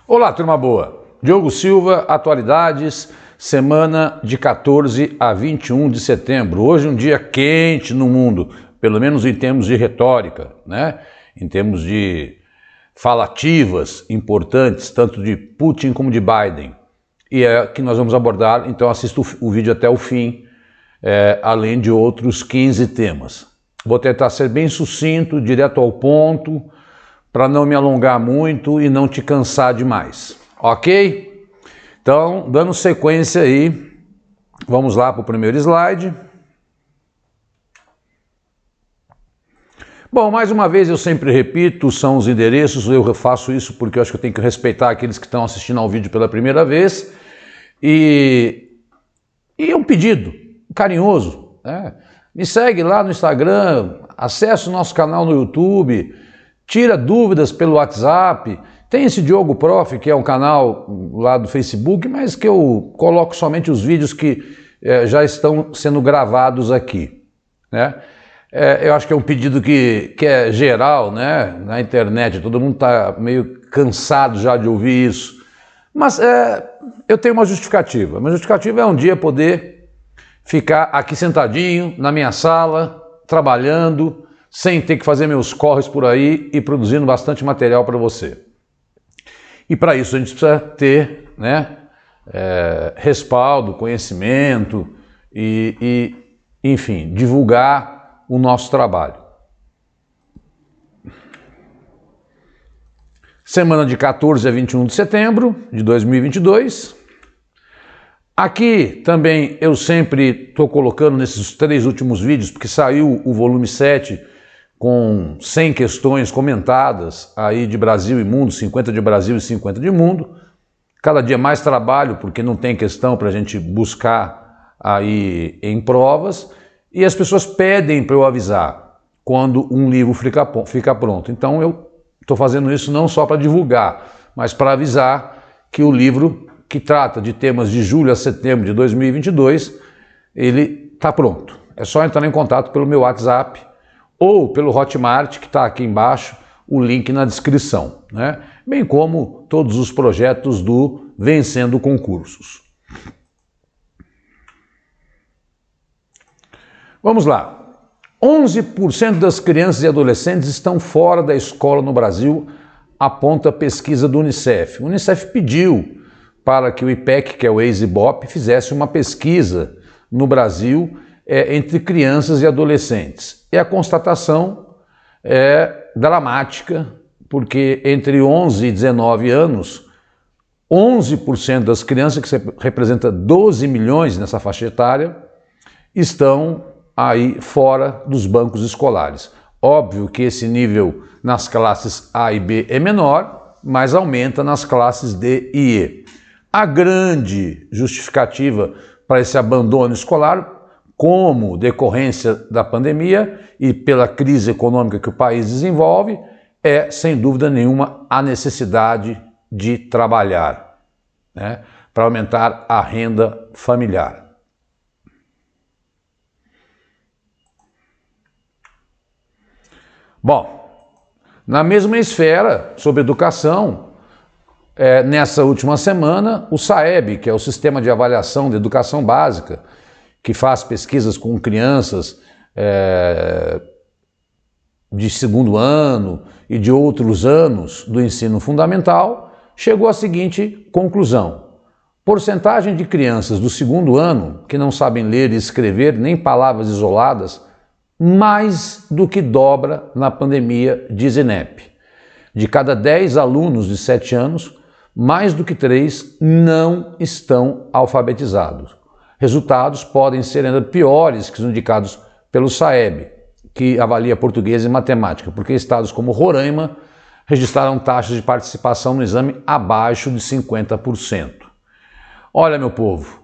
Olá, turma boa. Diogo Silva, atualidades, semana de 14 a 21 de setembro. Hoje um dia quente no mundo, pelo menos em termos de retórica, né? Em termos de falativas importantes, tanto de Putin como de Biden. E é que nós vamos abordar, então assista o vídeo até o fim, além de outros 15 temas. Vou tentar ser bem sucinto, direto ao ponto, para não me alongar muito e não te cansar demais, ok? Então, dando sequência aí, vamos lá para o primeiro slide. Bom, mais uma vez eu sempre repito, são os endereços, eu faço isso porque eu acho que eu tenho que respeitar aqueles que estão assistindo ao vídeo pela primeira vez. E é um pedido carinhoso, né? Me segue lá no Instagram, acesse o nosso canal no YouTube, tira dúvidas pelo WhatsApp. Tem esse Diogo Prof, que é um canal lá do Facebook, mas que eu coloco somente os vídeos que já estão sendo gravados aqui, né? Eu acho que é um pedido que é geral, né? Na internet, todo mundo está meio cansado já de ouvir isso. Mas eu tenho uma justificativa. Minha justificativa é um dia poder ficar aqui sentadinho, na minha sala, trabalhando, sem ter que fazer meus corres por aí e produzindo bastante material para você. E para isso a gente precisa ter, né, respaldo, conhecimento e, enfim, divulgar o nosso trabalho. Semana de 14 a 21 de setembro de 2022. Aqui também eu sempre estou colocando nesses 3 últimos vídeos, porque saiu o volume 7 com 100 questões comentadas aí de Brasil e mundo, 50 de Brasil e 50 de mundo. Cada dia mais trabalho, porque não tem questão para a gente buscar aí em provas. E as pessoas pedem para eu avisar quando um livro fica pronto. Então eu estou fazendo isso não só para divulgar, mas para avisar que o livro, que trata de temas de julho a setembro de 2022, ele está pronto. É só entrar em contato pelo meu WhatsApp ou pelo Hotmart, que está aqui embaixo, o link na descrição, né? Bem como todos os projetos do Vencendo Concursos. Vamos lá. 11% das crianças e adolescentes estão fora da escola no Brasil, aponta a pesquisa do Unicef. O Unicef pediu para que o IPEC, que é o ex-IBOP, fizesse uma pesquisa no Brasil entre crianças e adolescentes. E a constatação é dramática, porque entre 11 e 19 anos, 11% das crianças, que representa 12 milhões nessa faixa etária, estão aí fora dos bancos escolares. Óbvio que esse nível nas classes A e B é menor, mas aumenta nas classes D e E. A grande justificativa para esse abandono escolar, como decorrência da pandemia e pela crise econômica que o país desenvolve, é, sem dúvida nenhuma, a necessidade de trabalhar, né, para aumentar a renda familiar. Bom, na mesma esfera, sobre educação, nessa última semana, o SAEB, que é o Sistema de Avaliação de Educação Básica, que faz pesquisas com crianças de 2º ano e de outros anos do ensino fundamental, chegou à seguinte conclusão: porcentagem de crianças do 2º ano que não sabem ler e escrever nem palavras isoladas, mais do que dobra na pandemia, diz INEP. De cada 10 alunos de 7 anos, mais do que 3 não estão alfabetizados. Resultados podem ser ainda piores que os indicados pelo SAEB, que avalia português e matemática, porque estados como Roraima registraram taxas de participação no exame abaixo de 50%. Olha, meu povo,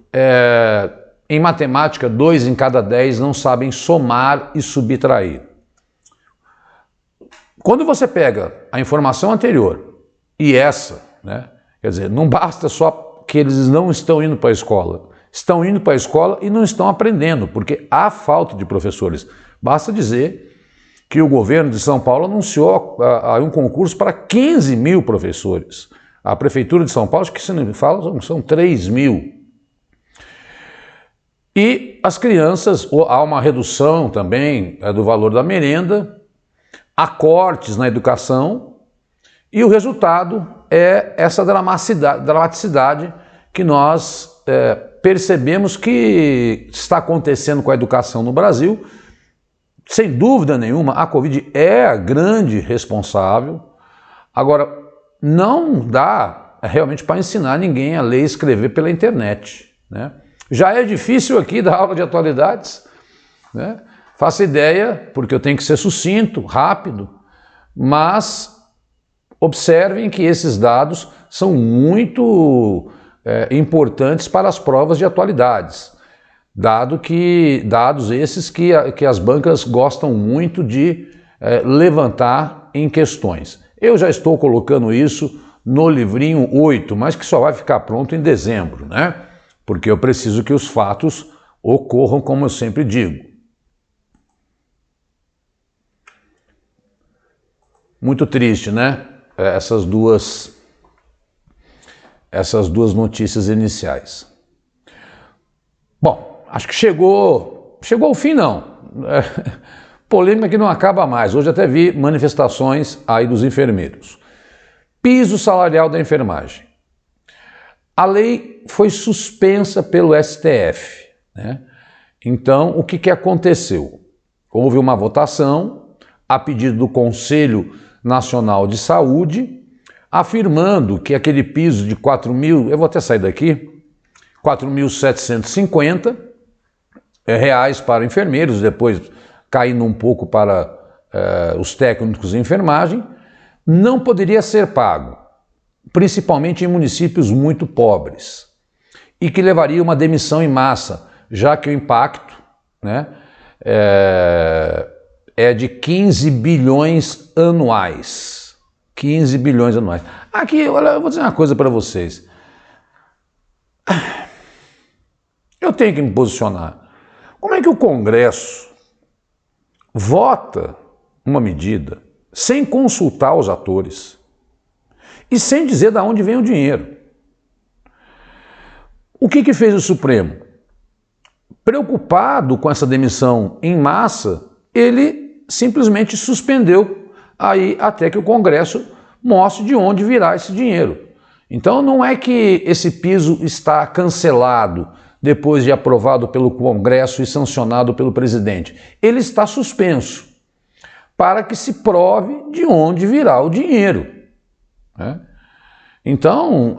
em matemática, 2 em cada 10 não sabem somar e subtrair. Quando você pega a informação anterior e essa, né, quer dizer, não basta só que eles não estão indo para a escola, estão indo para a escola e não estão aprendendo, porque há falta de professores. Basta dizer que o governo de São Paulo anunciou um concurso para 15 mil professores. A Prefeitura de São Paulo, acho que se não me fala, são 3 mil. E as crianças, há uma redução também do valor da merenda, há cortes na educação, e o resultado é essa dramaticidade que nós percebemos que está acontecendo com a educação no Brasil. Sem dúvida nenhuma, a Covid é a grande responsável. Agora, não dá realmente para ensinar ninguém a ler e escrever pela internet, né? Já é difícil aqui dar aula de atualidades, né? Faço ideia, porque eu tenho que ser sucinto, rápido, mas observem que esses dados são muito importantes para as provas de atualidades, dados esses que as bancas gostam muito de levantar em questões. Eu já estou colocando isso no livrinho 8, mas que só vai ficar pronto em dezembro, né? Porque eu preciso que os fatos ocorram, como eu sempre digo. Muito triste, né? Essas duas notícias iniciais. Bom, acho que chegou ao fim, não. Polêmica que não acaba mais. Hoje até vi manifestações aí dos enfermeiros. Piso salarial da enfermagem. A lei foi suspensa pelo STF, né? Então, o que aconteceu? Houve uma votação a pedido do Conselho Nacional de Saúde, afirmando que aquele piso de 4.000, eu vou até sair daqui, 4.750 reais para enfermeiros, depois caindo um pouco para os técnicos de enfermagem, não poderia ser pago, principalmente em municípios muito pobres, e que levaria uma demissão em massa, já que o impacto, né, é de 15 bilhões anuais. 15 bilhões anuais. Aqui, olha, eu vou dizer uma coisa para vocês. Eu tenho que me posicionar. Como é que o Congresso vota uma medida sem consultar os atores e sem dizer de onde vem o dinheiro? O que fez o Supremo? Preocupado com essa demissão em massa, ele simplesmente suspendeu aí até que o Congresso mostre de onde virá esse dinheiro. Então não é que esse piso está cancelado depois de aprovado pelo Congresso e sancionado pelo presidente. Ele está suspenso para que se prove de onde virá o dinheiro, né? Então,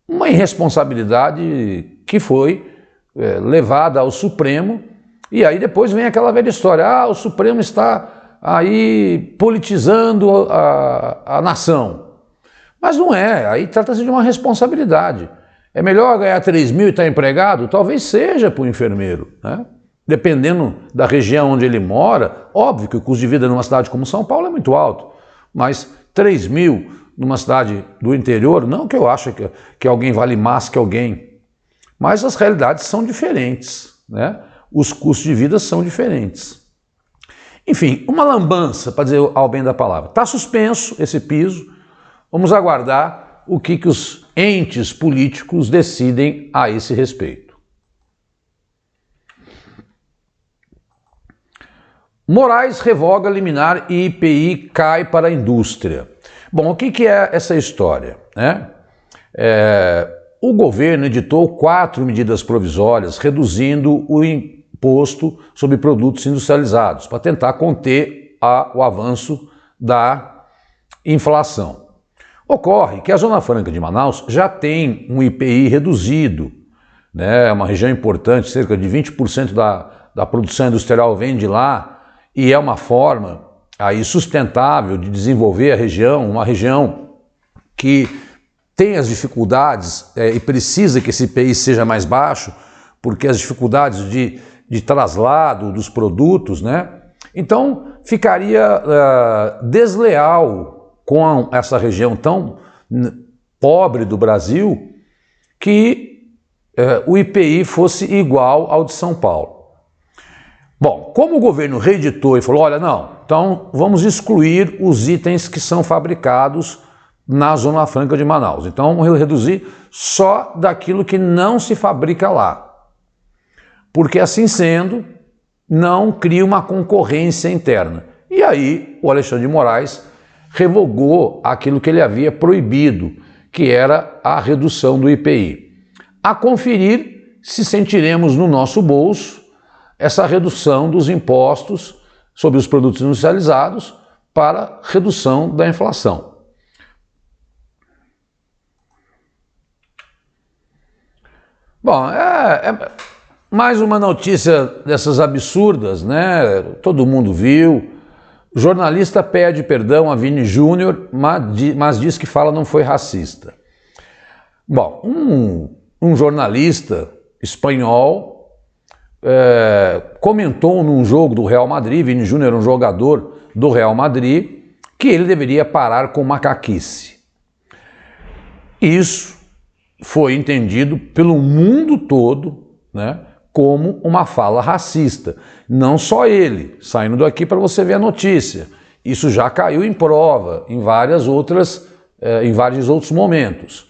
uma irresponsabilidade que foi levada ao Supremo, e aí depois vem aquela velha história, o Supremo está aí politizando a nação. Mas não é, aí trata-se de uma responsabilidade. É melhor ganhar 3 mil e estar empregado? Talvez seja para o enfermeiro, né? Dependendo da região onde ele mora, óbvio que o custo de vida numa cidade como São Paulo é muito alto, mas 3 mil numa cidade do interior, não que eu ache que alguém vale mais que alguém, mas as realidades são diferentes, né? Os custos de vida são diferentes. Enfim, uma lambança, para dizer ao bem da palavra. Está suspenso esse piso, vamos aguardar o que os entes políticos decidem a esse respeito. Moraes revoga liminar e IPI cai para a indústria. Bom, o que é essa história, né? O governo editou 4 medidas provisórias reduzindo o imposto sobre produtos industrializados para tentar conter o avanço da inflação. Ocorre que a Zona Franca de Manaus já tem um IPI reduzido, né? É uma região importante, cerca de 20% da produção industrial vem de lá, e é uma forma aí sustentável de desenvolver a região, uma região que tem as dificuldades e precisa que esse IPI seja mais baixo, porque as dificuldades de traslado dos produtos, né? Então ficaria desleal com essa região tão pobre do Brasil que o IPI fosse igual ao de São Paulo. Bom, como o governo reeditou e falou, olha, não, então vamos excluir os itens que são fabricados na Zona Franca de Manaus. Então, vamos reduzir só daquilo que não se fabrica lá. Porque, assim sendo, não cria uma concorrência interna. E aí, o Alexandre de Moraes revogou aquilo que ele havia proibido, que era a redução do IPI. A conferir se sentiremos no nosso bolso essa redução dos impostos sobre os produtos industrializados para redução da inflação. Bom, mais uma notícia dessas absurdas, né? Todo mundo viu. O jornalista pede perdão a Vini Júnior, mas diz que fala não foi racista. Bom, um jornalista espanhol comentou num jogo do Real Madrid, Vini Júnior era um jogador do Real Madrid, que ele deveria parar com macaquice. Isso foi entendido pelo mundo todo, né, como uma fala racista. Não só ele, saindo daqui para você ver a notícia. Isso já caiu em prova em vários outros momentos.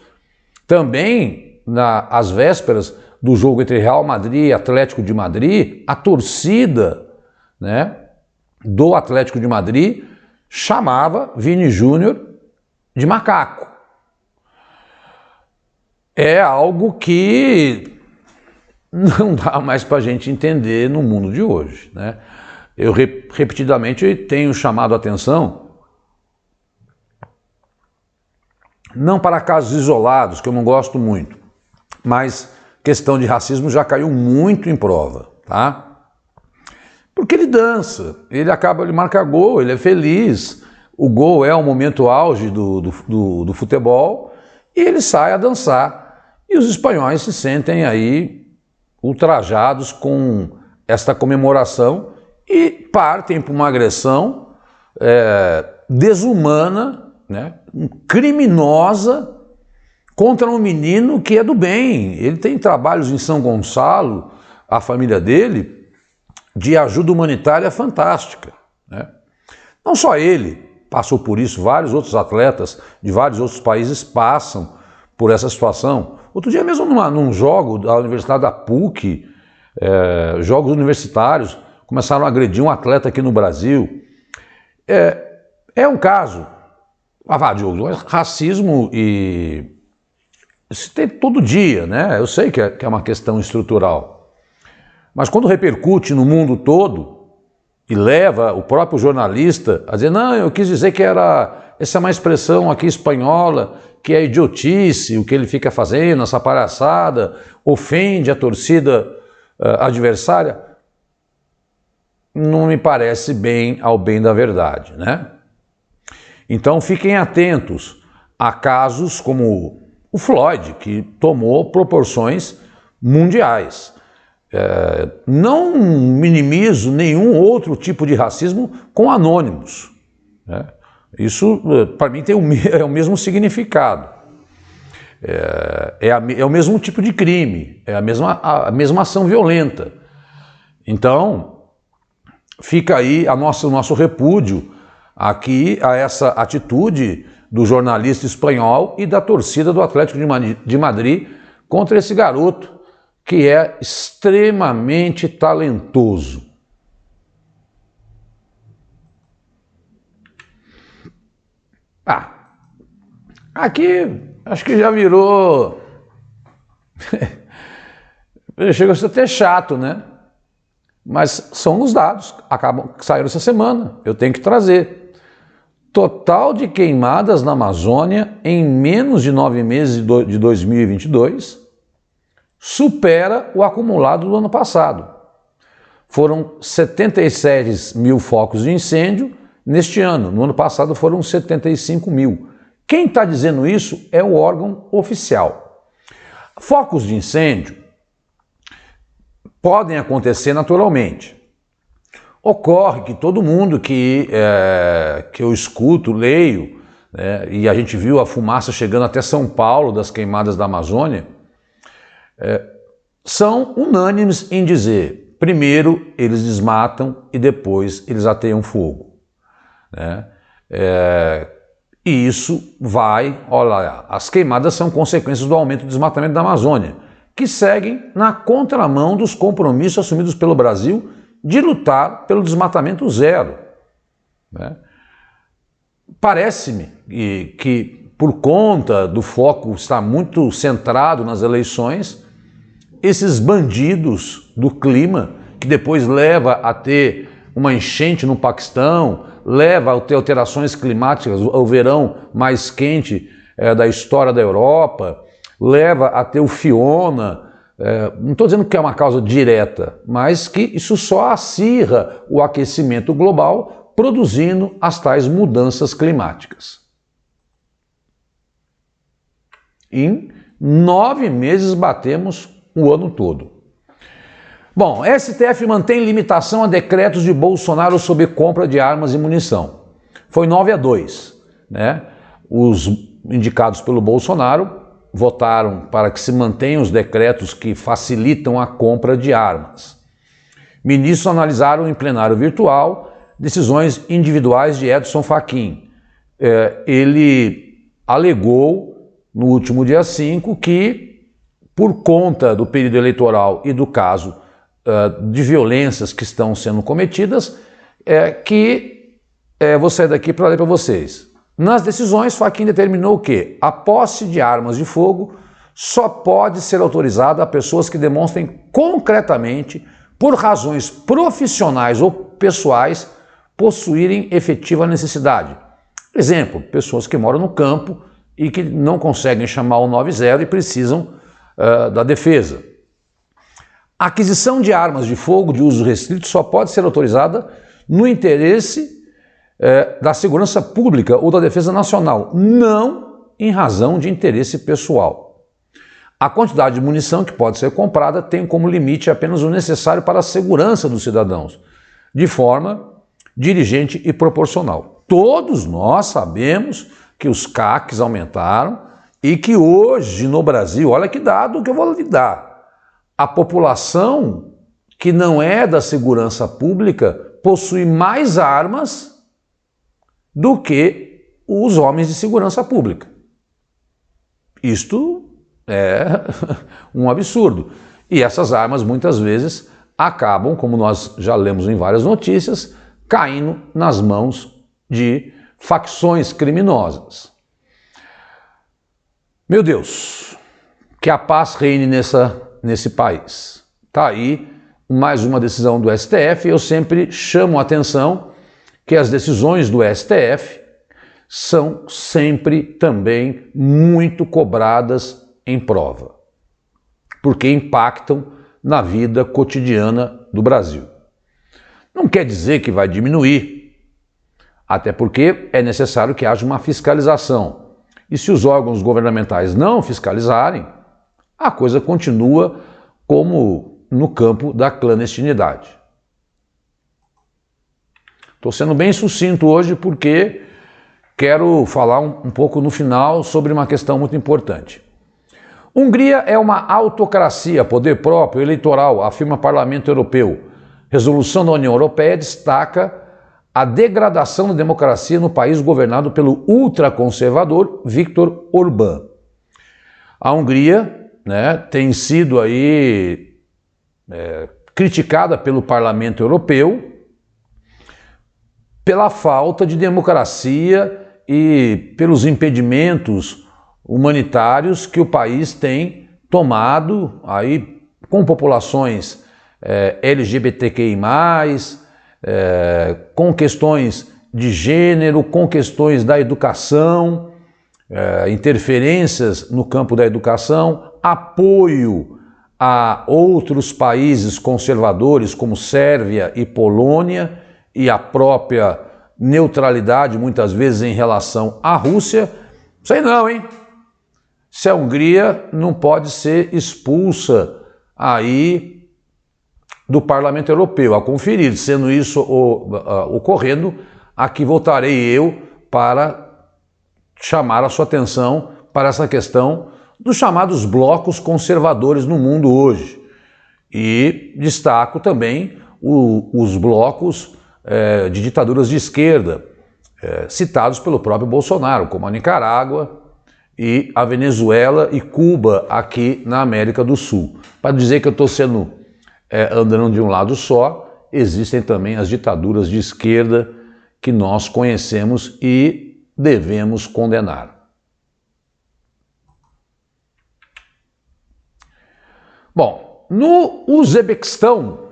Também, às vésperas do jogo entre Real Madrid e Atlético de Madrid, a torcida, né, do Atlético de Madrid chamava Vini Júnior de macaco. É algo que não dá mais para a gente entender no mundo de hoje, né? Eu repetidamente tenho chamado a atenção, não para casos isolados, que eu não gosto muito, mas questão de racismo já caiu muito em prova, tá? Porque ele dança, ele marca gol, ele é feliz, o gol é o momento auge do futebol e ele sai a dançar. E os espanhóis se sentem aí ultrajados com esta comemoração e partem para uma agressão desumana, né, criminosa, contra um menino que é do bem. Ele tem trabalhos em São Gonçalo, a família dele, de ajuda humanitária fantástica, né? Não só ele passou por isso, vários outros atletas de vários outros países passam por essa situação. Outro dia mesmo num jogo da Universidade da PUC, jogos universitários, começaram a agredir um atleta aqui no Brasil. É um caso, Diogo, racismo isso tem todo dia, né? Eu sei que é uma questão estrutural, mas quando repercute no mundo todo e leva o próprio jornalista a dizer, não, eu quis dizer que essa é uma expressão aqui espanhola, que é idiotice, o que ele fica fazendo, essa palhaçada, ofende a torcida adversária, não me parece bem ao bem da verdade, né? Então fiquem atentos a casos como o Floyd, que tomou proporções mundiais. Não minimizo nenhum outro tipo de racismo com anônimos, né? Isso, para mim, é o mesmo significado. É o mesmo tipo de crime, é a mesma ação violenta. Então, fica aí o nosso repúdio aqui a essa atitude do jornalista espanhol e da torcida do Atlético de Madrid contra esse garoto que é extremamente talentoso. Aqui acho que já virou... Chega a ser até chato, né? Mas são os dados, saíram essa semana, eu tenho que trazer. Total de queimadas na Amazônia em menos de 9 meses de 2022 supera o acumulado do ano passado. Foram 77 mil focos de incêndio neste ano, no ano passado foram 75 mil. Quem está dizendo isso é o órgão oficial. Focos de incêndio podem acontecer naturalmente. Ocorre que todo mundo que eu escuto, leio, né, e a gente viu a fumaça chegando até São Paulo das queimadas da Amazônia, são unânimes em dizer, primeiro eles desmatam e depois eles ateiam fogo, né? E isso vai, olha, as queimadas são consequências do aumento do desmatamento da Amazônia, que seguem na contramão dos compromissos assumidos pelo Brasil de lutar pelo desmatamento zero, né? Parece-me que, por conta do foco estar muito centrado nas eleições, esses bandidos do clima, que depois leva a ter uma enchente no Paquistão, leva a ter alterações climáticas, o verão mais quente da história da Europa, leva a ter o Fiona. Não estou dizendo que é uma causa direta, mas que isso só acirra o aquecimento global, produzindo as tais mudanças climáticas. Em 9 meses batemos o ano todo. Bom, STF mantém limitação a decretos de Bolsonaro sobre compra de armas e munição. Foi 9-2, né? Os indicados pelo Bolsonaro votaram para que se mantenham os decretos que facilitam a compra de armas. Ministros analisaram em plenário virtual decisões individuais de Edson Fachin. Ele alegou no último dia 5 que, por conta do período eleitoral e do caso de violências que estão sendo cometidas, vou sair daqui para ler para vocês. Nas decisões, Fachin determinou que a posse de armas de fogo só pode ser autorizada a pessoas que demonstrem concretamente, por razões profissionais ou pessoais, possuírem efetiva necessidade. Exemplo, pessoas que moram no campo e que não conseguem chamar o 90 e precisam da defesa. A aquisição de armas de fogo de uso restrito só pode ser autorizada no interesse da segurança pública ou da defesa nacional, não em razão de interesse pessoal. A quantidade de munição que pode ser comprada tem como limite apenas o necessário para a segurança dos cidadãos, de forma dirigente e proporcional. Todos nós sabemos que os CACs aumentaram e que hoje no Brasil, olha que dado que eu vou lhe dar, a população que não é da segurança pública possui mais armas do que os homens de segurança pública. Isto é um absurdo. E essas armas muitas vezes acabam, como nós já lemos em várias notícias, caindo nas mãos de facções criminosas. Meu Deus, que a paz reine nesse país. Está aí mais uma decisão do STF. Eu sempre chamo a atenção que as decisões do STF são sempre também muito cobradas em prova, porque impactam na vida cotidiana do Brasil. Não quer dizer que vai diminuir, até porque é necessário que haja uma fiscalização. E se os órgãos governamentais não fiscalizarem, a coisa continua como no campo da clandestinidade. Estou sendo bem sucinto hoje porque quero falar um pouco no final sobre uma questão muito importante. Hungria é uma autocracia, poder próprio, eleitoral, afirma o Parlamento Europeu. Resolução da União Europeia destaca a degradação da democracia no país governado pelo ultraconservador Viktor Orbán. A Hungria, né, tem sido aí criticada pelo Parlamento Europeu pela falta de democracia e pelos impedimentos humanitários que o país tem tomado aí com populações LGBTQI+, com questões de gênero, com questões da educação, interferências no campo da educação, apoio a outros países conservadores como Sérvia e Polônia e a própria neutralidade muitas vezes em relação à Rússia. Sei não, hein? Se a Hungria não pode ser expulsa aí do Parlamento Europeu, a conferir. Sendo isso ocorrendo, aqui voltarei eu para chamar a sua atenção para essa questão dos chamados blocos conservadores no mundo hoje. E destaco também os blocos de ditaduras de esquerda, citados pelo próprio Bolsonaro, como a Nicarágua e a Venezuela e Cuba aqui na América do Sul. Para dizer que eu estou andando de um lado só, existem também as ditaduras de esquerda que nós conhecemos e devemos condenar. Bom, no Uzbequistão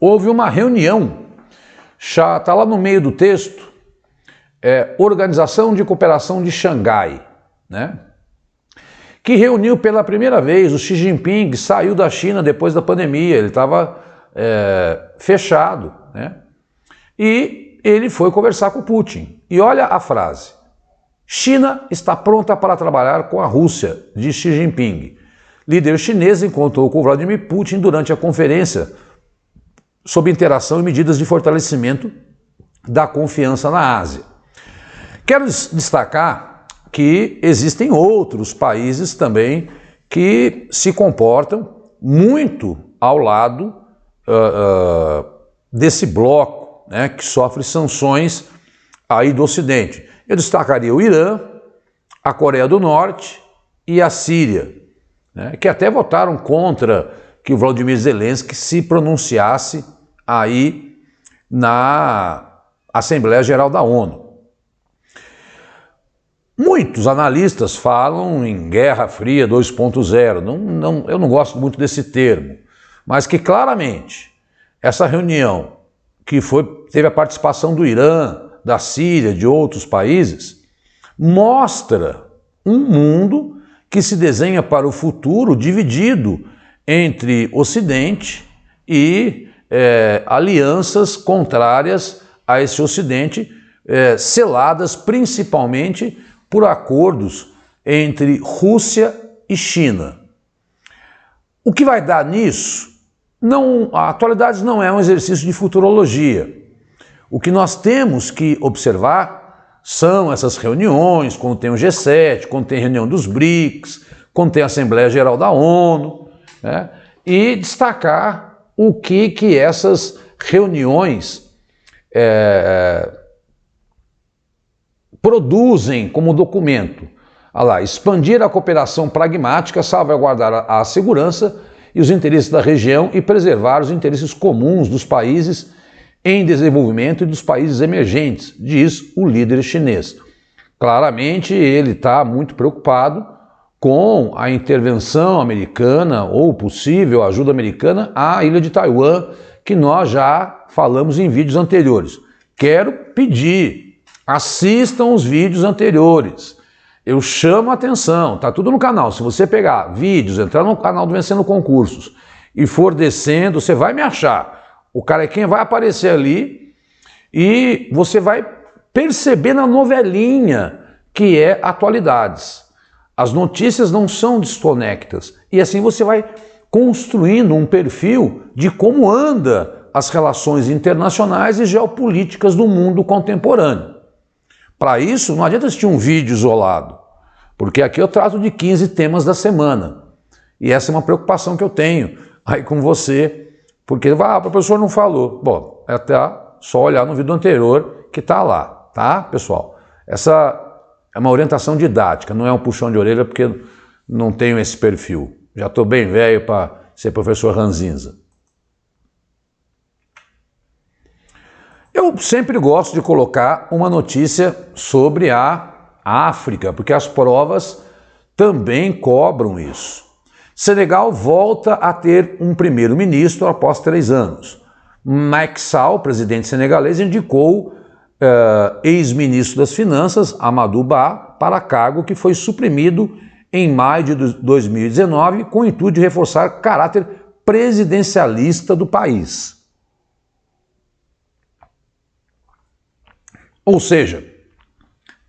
houve uma reunião, já está lá no meio do texto, Organização de Cooperação de Xangai, né? Que reuniu pela primeira vez, o Xi Jinping saiu da China depois da pandemia, ele estava fechado, né? E ele foi conversar com Putin. E olha a frase: China está pronta para trabalhar com a Rússia, diz Xi Jinping. Líder chinês encontrou com Vladimir Putin durante a conferência sobre interação e medidas de fortalecimento da confiança na Ásia. Quero destacar que existem outros países também que se comportam muito ao lado desse bloco, né, que sofre sanções aí do Ocidente. Eu destacaria o Irã, a Coreia do Norte e a Síria, né, que até votaram contra que o Volodymyr Zelensky se pronunciasse aí na Assembleia Geral da ONU. Muitos analistas falam em Guerra Fria 2.0, eu não gosto muito desse termo, mas que claramente essa reunião que teve a participação do Irã, da Síria, de outros países, mostra um mundo que se desenha para o futuro dividido entre Ocidente e alianças contrárias a esse Ocidente, seladas principalmente por acordos entre Rússia e China. O que vai dar nisso? A atualidade não é um exercício de futurologia. O que nós temos que observar são essas reuniões, quando tem o G7, quando tem reunião dos BRICS, quando tem a Assembleia Geral da ONU, né? E destacar o que essas reuniões produzem como documento. Olha lá, expandir a cooperação pragmática, salvaguardar a segurança e os interesses da região e preservar os interesses comuns dos países em desenvolvimento e dos países emergentes, diz o líder chinês. Claramente ele está muito preocupado com a intervenção americana ou possível ajuda americana à ilha de Taiwan, que nós já falamos em vídeos anteriores. Quero pedir, assistam os vídeos anteriores. Eu chamo a atenção, tá tudo no canal. Se você pegar vídeos, entrar no canal do Vencendo Concursos e for descendo, você vai me achar. O Carequinha vai aparecer ali e você vai perceber na novelinha que é Atualidades. As notícias não são desconectas e assim você vai construindo um perfil de como anda as relações internacionais e geopolíticas do mundo contemporâneo. Para isso, não adianta assistir um vídeo isolado, porque aqui eu trato de 15 temas da semana. E essa é uma preocupação que eu tenho aí com você, porque o professor não falou. Bom, é até só olhar no vídeo anterior que está lá, tá, pessoal? Essa é uma orientação didática, não é um puxão de orelha, porque não tenho esse perfil. Já estou bem velho para ser professor ranzinza. Eu sempre gosto de colocar uma notícia sobre a África, porque as provas também cobram isso. Senegal volta a ter um primeiro-ministro após 3 anos. Macky Sall, presidente senegalês, indicou ex-ministro das Finanças, Amadou Ba, para cargo que foi suprimido em maio de 2019 com o intuito de reforçar o caráter presidencialista do país. Ou seja,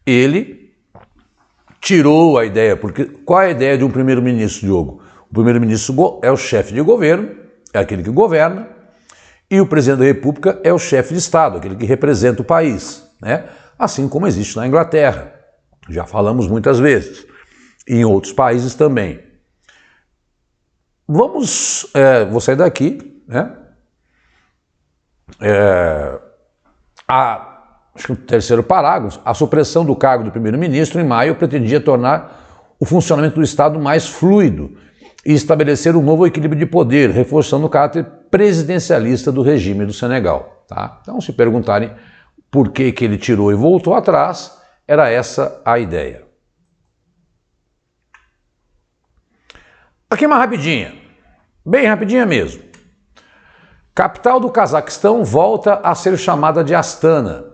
ele tirou a ideia, porque qual é a ideia de um primeiro-ministro, Diogo? O primeiro-ministro é o chefe de governo, é aquele que governa, e o presidente da República é o chefe de Estado, aquele que representa o país, né? Assim como existe na Inglaterra, já falamos muitas vezes, e em outros países também. Vou sair daqui, né? acho que no terceiro parágrafo, a supressão do cargo do primeiro-ministro em maio pretendia tornar o funcionamento do Estado mais fluido e estabelecer um novo equilíbrio de poder, reforçando o caráter presidencialista do regime do Senegal. Tá? Então, se perguntarem por que ele tirou e voltou atrás, era essa a ideia. Aqui uma rapidinha, bem rapidinha mesmo. Capital do Cazaquistão volta a ser chamada de Astana.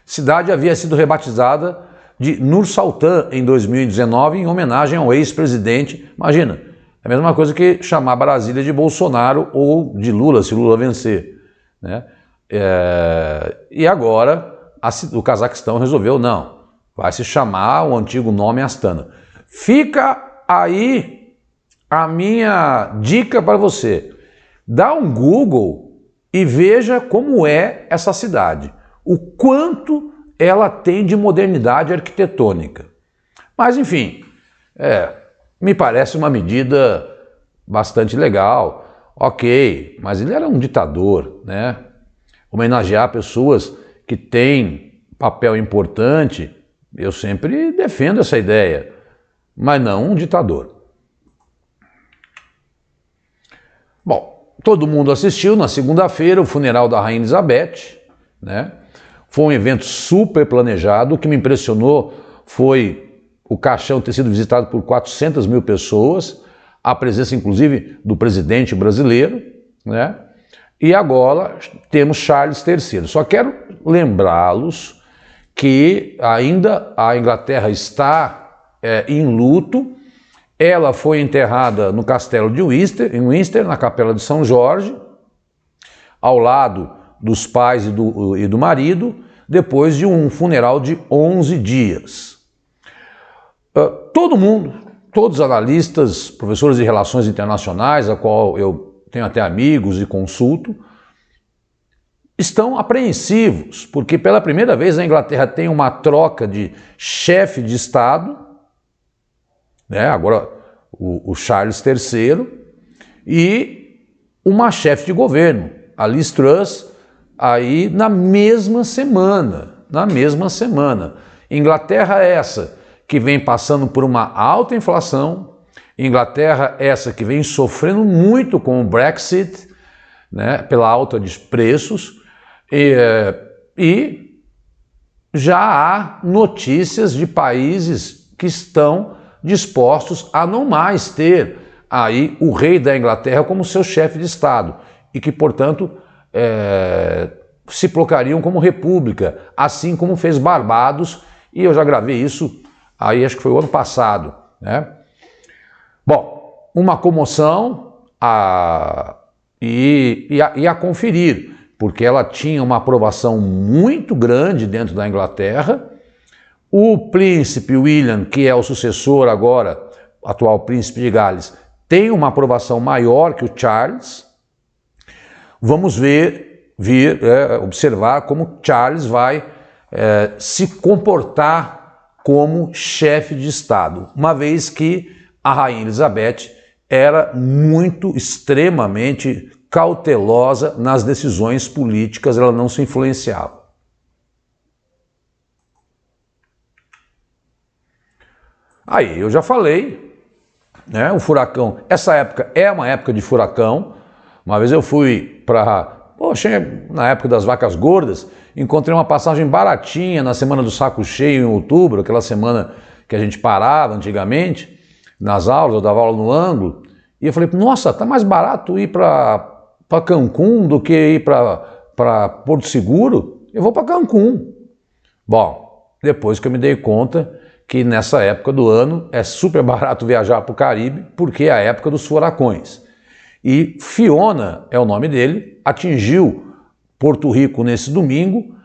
Cidade havia sido rebatizada de Nur-Sultan em 2019 em homenagem ao ex-presidente. Imagina, é a mesma coisa que chamar Brasília de Bolsonaro ou de Lula, se Lula vencer, né? E agora o Cazaquistão resolveu, não, vai se chamar o antigo nome Astana. Fica aí a minha dica para você. Dá um Google e veja como é essa cidade, o quanto ela tem de modernidade arquitetônica. Mas, enfim, me parece uma medida bastante legal, ok, mas ele era um ditador, né? Homenagear pessoas que têm papel importante, eu sempre defendo essa ideia, mas não um ditador. Bom, todo mundo assistiu na segunda-feira o funeral da Rainha Elizabeth, né? Foi um evento super planejado. O que me impressionou foi o caixão ter sido visitado por 400 mil pessoas, a presença inclusive do presidente brasileiro, né? E agora temos Charles III. Só quero lembrá-los que ainda a Inglaterra está em luto. Ela foi enterrada no castelo de Windsor, em Windsor, na capela de São Jorge, ao lado dos pais e do marido, depois de um funeral de 11 dias. Todo mundo, todos os analistas, professores de relações internacionais, a qual eu tenho até amigos e consulto, estão apreensivos, porque pela primeira vez a Inglaterra tem uma troca de chefe de Estado, né? Agora o Charles III, e uma chefe de governo, a Liz Truss, aí na mesma semana. Inglaterra essa que vem passando por uma alta inflação, Inglaterra essa que vem sofrendo muito com o Brexit, né, pela alta de preços, e já há notícias de países que estão dispostos a não mais ter aí o rei da Inglaterra como seu chefe de Estado e que, portanto, se colocariam como república, assim como fez Barbados, e eu já gravei isso aí, acho que foi o ano passado, né? Bom, uma comoção e a conferir, porque ela tinha uma aprovação muito grande dentro da Inglaterra. O príncipe William, que é o sucessor agora, atual príncipe de Gales, tem uma aprovação maior que o Charles. Vamos observar como Charles vai se comportar como chefe de Estado, uma vez que a Rainha Elizabeth era extremamente cautelosa nas decisões políticas, ela não se influenciava. Aí, eu já falei, né, o furacão, essa época é uma época de furacão. Uma vez eu fui na época das vacas gordas, encontrei uma passagem baratinha na semana do saco cheio em outubro, aquela semana que a gente parava antigamente, nas aulas, eu dava aula no ângulo, e eu falei, nossa, tá mais barato ir para Cancún do que ir para Porto Seguro? Eu vou para Cancún. Bom, depois que eu me dei conta que nessa época do ano é super barato viajar para o Caribe, porque é a época dos furacões. E Fiona é o nome dele, atingiu Porto Rico nesse domingo,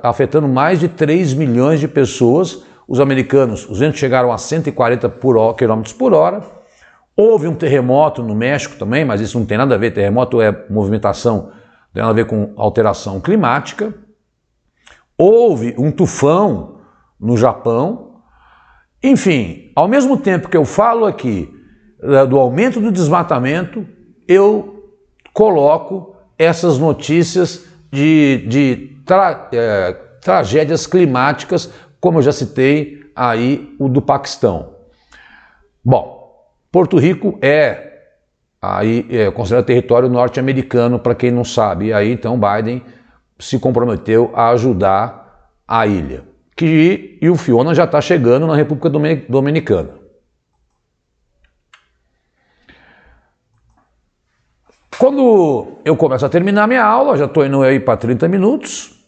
afetando mais de 3 milhões de pessoas. Os americanos, os ventos chegaram a 140 km por hora. Houve um terremoto no México também, mas isso não tem nada a ver, terremoto é movimentação, não tem nada a ver com alteração climática. Houve um tufão no Japão. Enfim, ao mesmo tempo que eu falo aqui do aumento do desmatamento, eu coloco essas notícias de tragédias climáticas, como eu já citei aí o do Paquistão. Bom, Porto Rico é considerado território norte-americano, para quem não sabe, e aí então Biden se comprometeu a ajudar a ilha. E o Fiona já está chegando na República Dominicana. Quando eu começo a terminar minha aula, já estou indo aí para 30 minutos,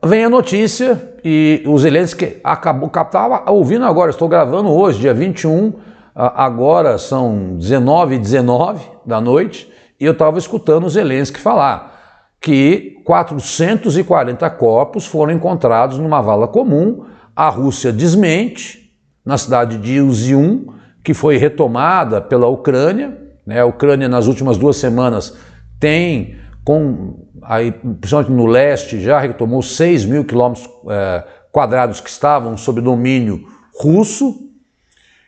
vem a notícia e o Zelensky estava ouvindo agora, estou gravando hoje, dia 21, agora são 19h19 da noite, e eu estava escutando o Zelensky falar que 440 corpos foram encontrados numa vala comum. A Rússia desmente, na cidade de Izium, que foi retomada pela Ucrânia. A Ucrânia, nas últimas 2 semanas, principalmente no leste, já retomou 6 mil quilômetros quadrados que estavam sob domínio russo,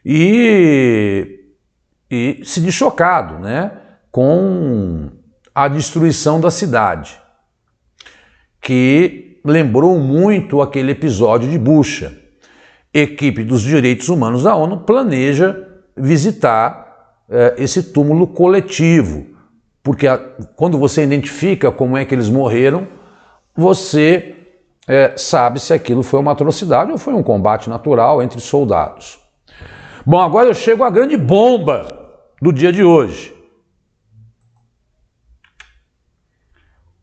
e se diz chocado, com a destruição da cidade, que lembrou muito aquele episódio de Bucha. Equipe dos Direitos Humanos da ONU planeja visitar esse túmulo coletivo, porque quando você identifica como é que eles morreram, você sabe se aquilo foi uma atrocidade ou foi um combate natural entre soldados. Bom, agora eu chego à grande bomba do dia de hoje.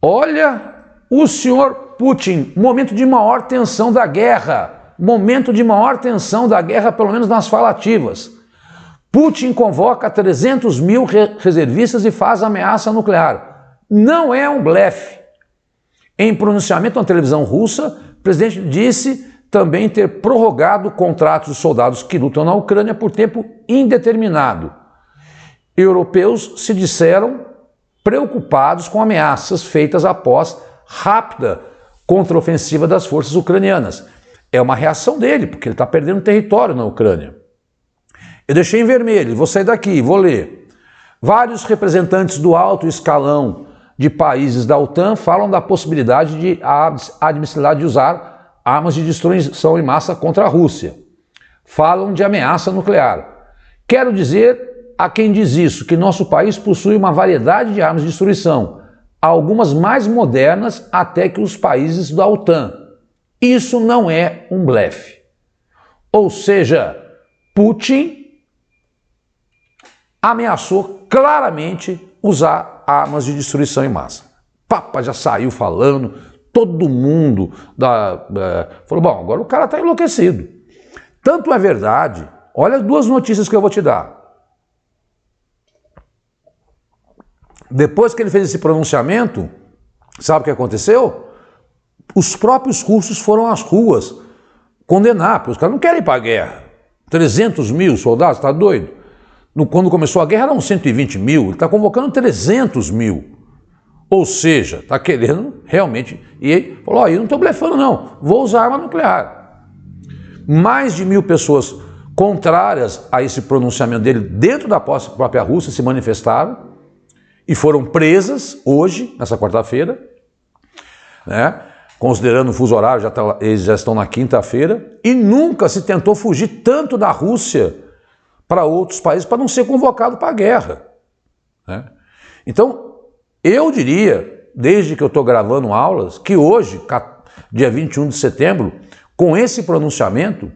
Olha o senhor Putin, momento de maior tensão da guerra, pelo menos nas falativas. Putin convoca 300 mil reservistas e faz ameaça nuclear. Não é um blefe. Em pronunciamento na televisão russa, o presidente disse também ter prorrogado contratos de soldados que lutam na Ucrânia por tempo indeterminado. Europeus se disseram preocupados com ameaças feitas após rápida contraofensiva das forças ucranianas. É uma reação dele, porque ele está perdendo território na Ucrânia. Eu deixei em vermelho, vou sair daqui, vou ler. Vários representantes do alto escalão de países da OTAN falam da possibilidade de a admissibilidade de usar armas de destruição em massa contra a Rússia. Falam de ameaça nuclear. Quero dizer a quem diz isso que nosso país possui uma variedade de armas de destruição, algumas mais modernas até que os países da OTAN. Isso não é um blefe. Ou seja, Putin ameaçou claramente usar armas de destruição em massa. Papa já saiu falando, todo mundo falou, bom, agora o cara está enlouquecido. Tanto é verdade, olha as 2 notícias que eu vou te dar. Depois que ele fez esse pronunciamento, sabe o que aconteceu? Os próprios russos foram às ruas condenar, porque os caras não querem ir para a guerra. 300 mil soldados, está doido? Quando começou a guerra eram 120 mil, ele está convocando 300 mil. Ou seja, está querendo realmente... E ele falou, eu não estou blefando não, vou usar arma nuclear. Mais de 1.000 pessoas contrárias a esse pronunciamento dele dentro da própria Rússia se manifestaram e foram presas hoje, nessa quarta-feira, considerando o fuso horário, eles já estão na quinta-feira, e nunca se tentou fugir tanto da Rússia para outros países para não ser convocado para a guerra. Então, eu diria, desde que eu estou gravando aulas, que hoje, dia 21 de setembro, com esse pronunciamento,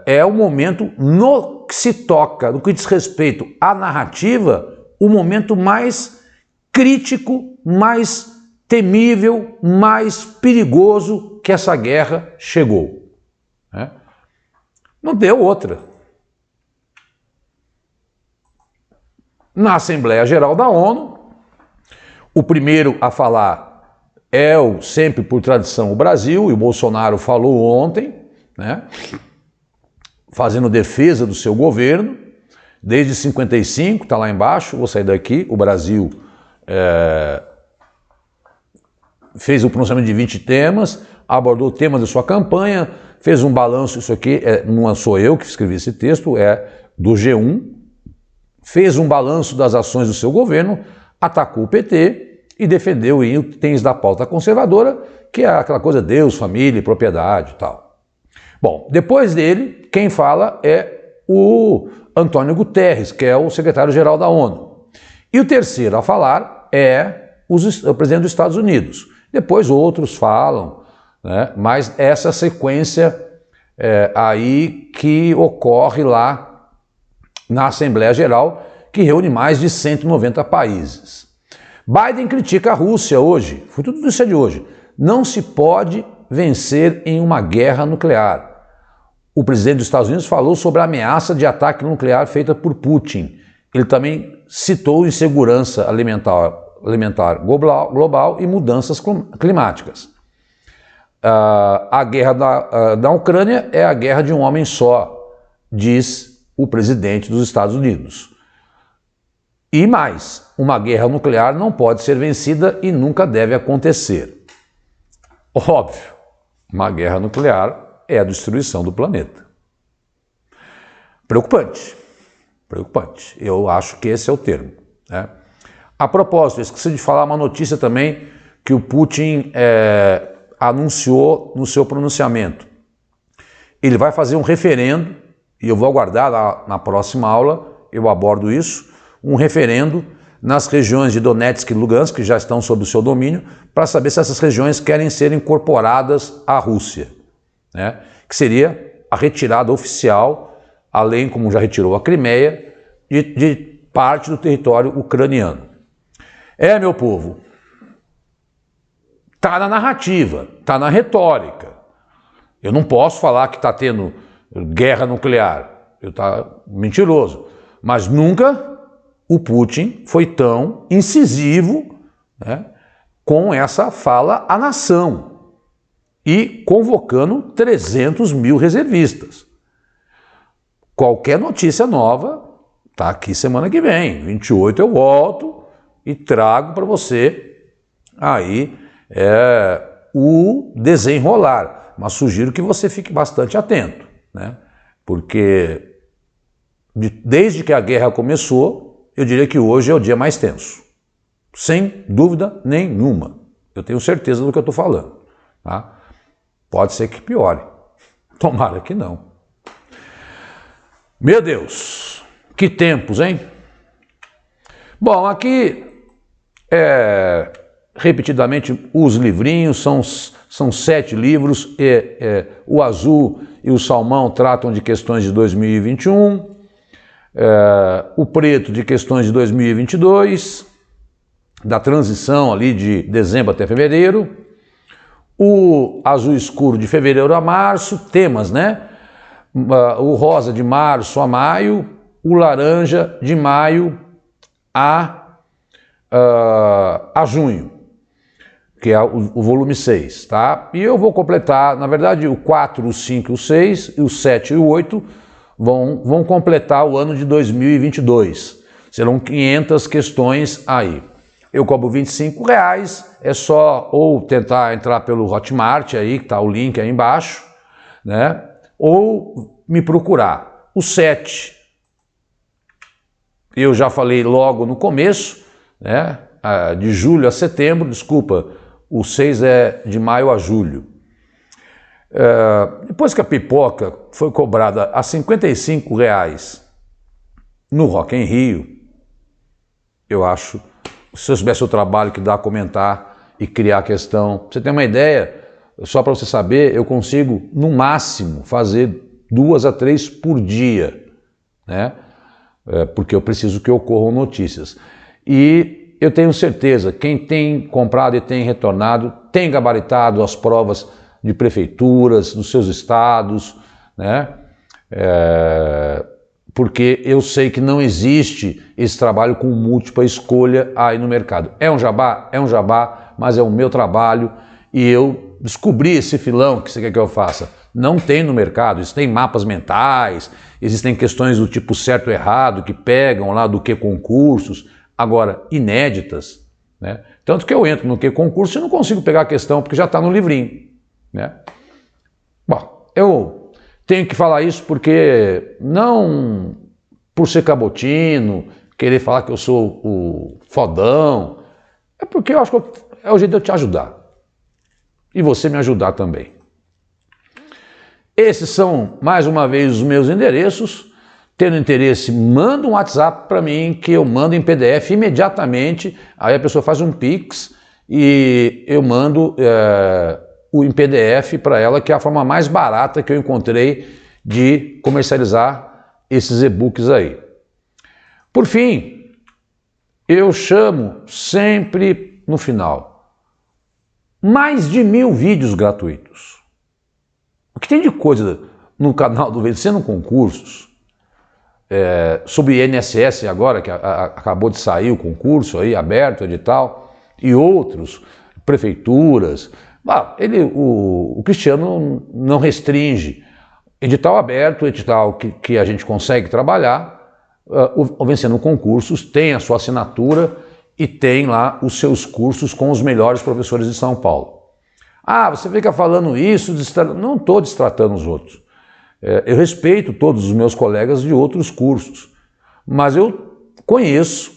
é o momento no que se toca, no que diz respeito à narrativa, o momento mais crítico, mais temível, mais perigoso que essa guerra chegou. Não deu outra. Na Assembleia Geral da ONU, o primeiro a falar sempre por tradição, o Brasil, e o Bolsonaro falou ontem, fazendo defesa do seu governo, desde 55, está lá embaixo, vou sair daqui, o Brasil fez o pronunciamento de 20 temas, abordou temas da sua campanha, fez um balanço, isso aqui não sou eu que escrevi esse texto, é do G1, fez um balanço das ações do seu governo, atacou o PT e defendeu itens da pauta conservadora, que é aquela coisa Deus, família, propriedade e tal. Bom, depois dele, quem fala é o Antônio Guterres, que é o secretário-geral da ONU. E o terceiro a falar é o presidente dos Estados Unidos. Depois outros falam, né? Mas essa sequência aí que ocorre lá na Assembleia Geral, que reúne mais de 190 países. Biden critica a Rússia hoje, foi tudo isso de hoje. Não se pode vencer em uma guerra nuclear. O presidente dos Estados Unidos falou sobre a ameaça de ataque nuclear feita por Putin. Ele também citou insegurança alimentar global e mudanças climáticas. A guerra da Ucrânia é a guerra de um homem só, diz o presidente dos Estados Unidos. E mais, uma guerra nuclear não pode ser vencida e nunca deve acontecer. Óbvio, uma guerra nuclear é a destruição do planeta. Preocupante, preocupante. Eu acho que esse é o termo, né? A propósito, esqueci de falar uma notícia também que o Putin anunciou no seu pronunciamento. Ele vai fazer um referendo, e eu vou aguardar na próxima aula, eu abordo isso, um referendo nas regiões de Donetsk e Lugansk, que já estão sob o seu domínio, para saber se essas regiões querem ser incorporadas à Rússia, né? Que seria a retirada oficial, além, como já retirou a Crimeia, de parte do território ucraniano. Meu povo, está na narrativa, está na retórica. Eu não posso falar que está tendo guerra nuclear, está mentiroso, mas nunca o Putin foi tão incisivo, né, com essa fala à nação e convocando 300 mil reservistas. Qualquer notícia nova está aqui semana que vem, 28 eu volto e trago para você aí o desenrolar, mas sugiro que você fique bastante atento, né? Porque desde que a guerra começou, eu diria que hoje é o dia mais tenso, sem dúvida nenhuma. Eu tenho certeza do que eu estou falando, tá? Pode ser que piore, tomara que não. Meu Deus, que tempos, hein? Bom, aqui repetidamente os livrinhos, são 7 livros, o azul e o salmão tratam de questões de 2021, o preto de questões de 2022, da transição ali de dezembro até fevereiro, o azul escuro de fevereiro a março, temas, né? O rosa de março a maio, o laranja de maio a junho, que é o volume 6, tá? E eu vou completar, na verdade, o 4, o 5, o 6, e o 7 e o 8 vão completar o ano de 2022. Serão 500 questões aí. Eu cobro R$25, é só ou tentar entrar pelo Hotmart aí, que tá o link aí embaixo, né? Ou me procurar. O 7, eu já falei logo no começo, né? De julho a setembro, desculpa, o 6 é de maio a julho. Depois que a pipoca foi cobrada a R$55 no Rock in Rio, eu acho, se eu soubesse o trabalho que dá a comentar e criar a questão, pra você ter uma ideia, só para você saber, eu consigo no máximo fazer 2 a 3 por dia, né? Porque eu preciso que ocorram notícias. E eu tenho certeza, quem tem comprado e tem retornado, tem gabaritado as provas de prefeituras, dos seus estados, né? Porque eu sei que não existe esse trabalho com múltipla escolha aí no mercado. É um jabá, mas é o meu trabalho e eu descobri esse filão que você quer que eu faça. Não tem no mercado, existem mapas mentais, existem questões do tipo certo e errado que pegam lá do que concursos, agora inéditas, né? Tanto que eu entro no que concurso e não consigo pegar a questão porque já está no livrinho, né? Bom, eu tenho que falar isso porque não por ser cabotino, querer falar que eu sou o fodão, É porque eu acho que é o jeito de eu te ajudar. E você me ajudar também. Esses são, mais uma vez, os meus endereços. Tendo interesse, manda um WhatsApp para mim, que eu mando em PDF imediatamente. Aí a pessoa faz um Pix e eu mando o em PDF para ela, que é a forma mais barata que eu encontrei de comercializar esses e-books aí. Por fim, eu chamo sempre no final mais de 1000 vídeos gratuitos. O que tem de coisa no canal do Vencendo Concursos, sobre INSS agora, que acabou de sair o concurso aí, aberto, edital, e outros, prefeituras. O Cristiano não restringe. Edital aberto, edital que a gente consegue trabalhar, o Vencendo Concursos tem a sua assinatura e tem lá os seus cursos com os melhores professores de São Paulo. Ah, você fica falando isso, não estou destratando os outros. Eu respeito todos os meus colegas de outros cursos, mas eu conheço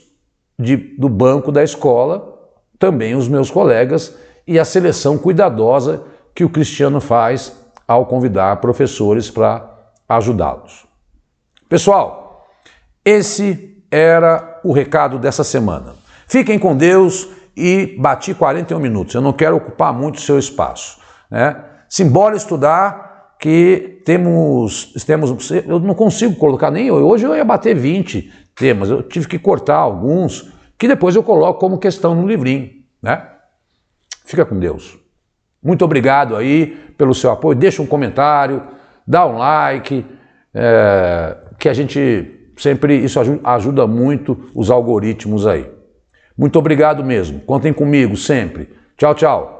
do banco da escola também os meus colegas e a seleção cuidadosa que o Cristiano faz ao convidar professores para ajudá-los. Pessoal, esse era o recado dessa semana. Fiquem com Deus e bati 41 minutos. Eu não quero ocupar muito o seu espaço, né? Simbora estudar, que temos, eu não consigo colocar nem hoje, eu ia bater 20 temas, eu tive que cortar alguns, que depois eu coloco como questão no livrinho, né? Fica com Deus. Muito obrigado aí pelo seu apoio, deixa um comentário, dá um like, que a gente sempre, isso ajuda muito os algoritmos aí. Muito obrigado mesmo, contem comigo sempre. Tchau, tchau.